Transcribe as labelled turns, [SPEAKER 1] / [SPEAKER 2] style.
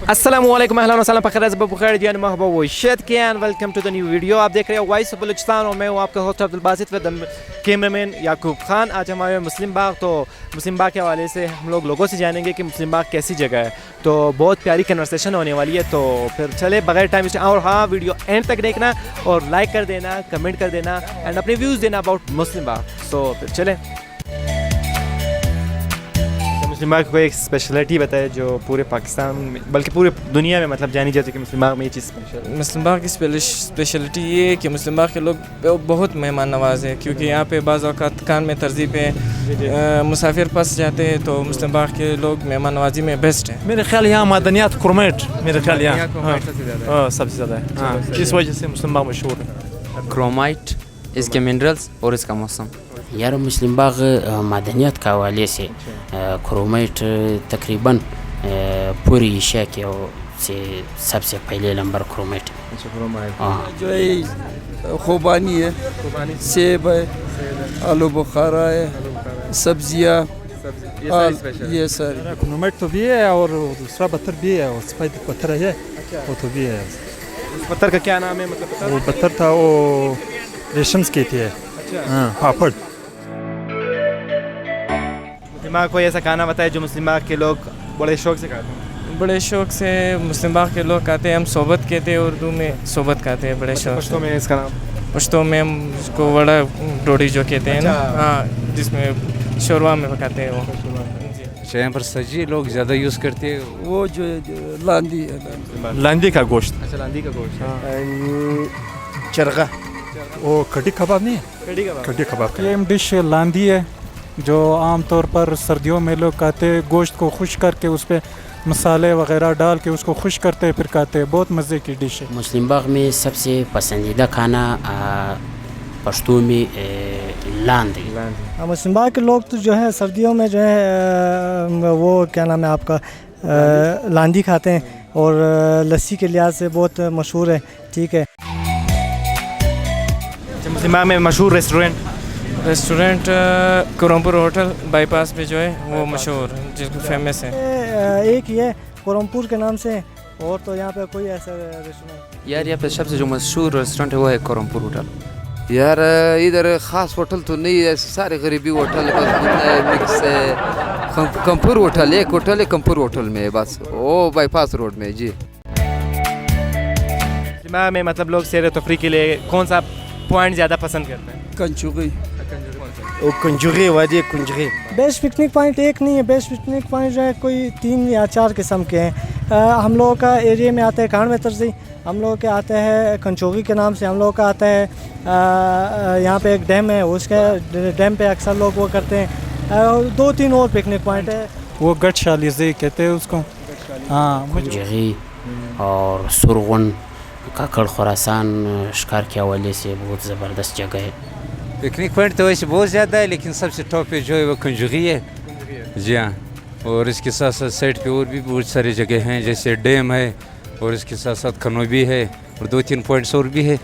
[SPEAKER 1] अस्सलामुअलैकुम अहलन व सहलन फ़खर बुखैर जियान महबूब वशत के and welcome to the new video. आप देख रहे हो वॉइस ऑफ बलूचिस्तान और मैं हूँ आपका होस्ट अब्दुल बासित व कैमरामैन याकूब खान। आज हमारे मुस्लिम बाग, तो मुस्लिम बाग के हवाले से हम लोगों से जानेंगे कि मुस्लिम बाग कैसी जगह है। तो बहुत प्यारी कन्वर्सेशन होने वाली है, तो फिर चले बगैर टाइम से। और हाँ, वीडियो एंड तक देखना और लाइक कर देना, कमेंट कर देना एंड अपने व्यूज़ देना अबाउट मुस्लिम बाग। सो फिर चले। मुस्लिम बाग को एक स्पेशलिटी बताए जो पूरे पाकिस्तान में बल्कि पूरे दुनिया में मतलब जानी जाती है कि मुस्लिम बाग में ये चीज़ स्पेशल है।
[SPEAKER 2] मुस्लिम बाग की स्पेशलिटी ये है कि मुस्लिम बाग के लोग बहुत मेहमान नवाज है, क्योंकि यहाँ पे बाज़ औक़ात कान में तरजीह पे मुसाफिर फंस जाते हैं, तो मुस्लिम बाग के लोग मेहमान नवाजी में बेस्ट है।
[SPEAKER 3] मेरे ख्याल यहाँ मादनियात क्रोमेट मेरे ख्याल यहाँ सबसे ज़्यादा है, इस वजह से मुस्लिम बाग मशहूर है।
[SPEAKER 4] क्रोमाइट, इसके मिनरल्स और इसका मौसम।
[SPEAKER 5] यार मुस्लिम बाग मादनियात का हवाले से क्रोमाइट तकरीबन पूरी एशिया के से सबसे पहले नंबर क्रोमाइट।
[SPEAKER 6] जो है खुबानी है, सेब है, आलू बुखारा है, सब्जियाँ, ये सारी।
[SPEAKER 3] क्रोमेट तो भी है और दूसरा पत्थर भी है, और सफ़ेद पत्थर है वो तो भी है।
[SPEAKER 1] उस पत्थर का क्या नाम है? मतलब
[SPEAKER 3] वो पत्थर था वो रेशम्स के थे। हाँ, पापड़।
[SPEAKER 1] मुस्लिम बाग कोई ऐसा खाना बताए जो मुस्लिम बाग के लोग बड़े शौक से खाते हैं?
[SPEAKER 2] बड़े शौक से मुस्लिम बाग के लोग कहते हैं, हम सोबत कहते हैं, उर्दू में सोबत कहते हैं बड़े शौक
[SPEAKER 1] पश्तो में इसका नाम?
[SPEAKER 2] पश्तो में हम उसको बड़ा डोडी जो कहते हैं ना, हाँ, जिसमें शोरवा में पकाते हैं वो।
[SPEAKER 7] यहाँ पर सब्जी लोग ज़्यादा यूज़ करते हैं,
[SPEAKER 6] वो जो लांदी है,
[SPEAKER 3] लांदी का गोश्त।
[SPEAKER 1] अच्छा, लांदी का गोश्त।
[SPEAKER 6] चरगा,
[SPEAKER 3] वो कड़ी कबाब नहीं है? कड़ी कबाब ये डिश लांदी है जो आम तौर पर सर्दियों में लोग खाते हैं। गोश्त को खुश करके उस पर मसाले वगैरह डाल के उसको खुश करते फिर खाते हैं। बहुत मज़े की डिश है।
[SPEAKER 5] मुस्लिम बाग में सबसे पसंदीदा खाना पश्तो में लांदी।
[SPEAKER 8] मुस्लिम बाग के लोग तो जो है सर्दियों में जो है वो क्या नाम है आपका लांदी खाते हैं, और लस्सी के लिहाज से बहुत मशहूर है। ठीक है।
[SPEAKER 1] मुस्लिम बाग में मशहूर रेस्टोरेंट
[SPEAKER 2] कोरमपुर होटल बाईपास पे जो है वो मशहूर जिसको फेमस है।
[SPEAKER 8] एक ही है कोरमपुर के नाम से, और तो यहाँ पे कोई ऐसा रेस्टोरेंट
[SPEAKER 4] यार यहाँ पे सबसे जो मशहूर रेस्टोरेंट है वो है कोरमपुर होटल।
[SPEAKER 7] यार इधर ख़ास होटल तो नहीं है, सारे गरीबी होटल है, बस मिक्स है। कंपूर होटल, एक होटल है कंपूर होटल में बस, वो बाईपास रोड में जी।
[SPEAKER 1] मुस्लिम बाग में मतलब लोग सैर तफरी के लिए कौन सा पॉइंट ज़्यादा पसंद करते हैं?
[SPEAKER 6] कंचुगी,
[SPEAKER 8] कुंजरी वादी कुंजरी। बेस्ट पिकनिक पॉइंट एक नहीं है, बेस्ट पिकनिक पॉइंट जो है कोई 3 या 4 किस्म के हैं। हम लोगों का एरिया में आता है कांड में तरजी, हम लोगों के आता है कंचोगी के नाम से, हम लोगों का आता है यहाँ पे एक डैम है, उसके डैम पे अक्सर लोग वो करते हैं। 2-3 और पिकनिक पॉइंट है।
[SPEAKER 3] वो गट शालीज़ी कहते हैं उसको। हाँ,
[SPEAKER 5] कुंजरी और सुरगुन काकड़ खुरासान शिकार के हवाले से बहुत ज़बरदस्त जगह है।
[SPEAKER 7] पिकनिक पॉइंट तो वैसे बहुत ज़्यादा है, लेकिन सबसे टॉप पे जो है वो कंजुगी है जी हाँ। और इसके साथ साथ साइड पे और भी बहुत सारी जगह हैं, जैसे डैम है, और इसके साथ साथ खनोबी है, और 2-3 पॉइंट्स और भी है।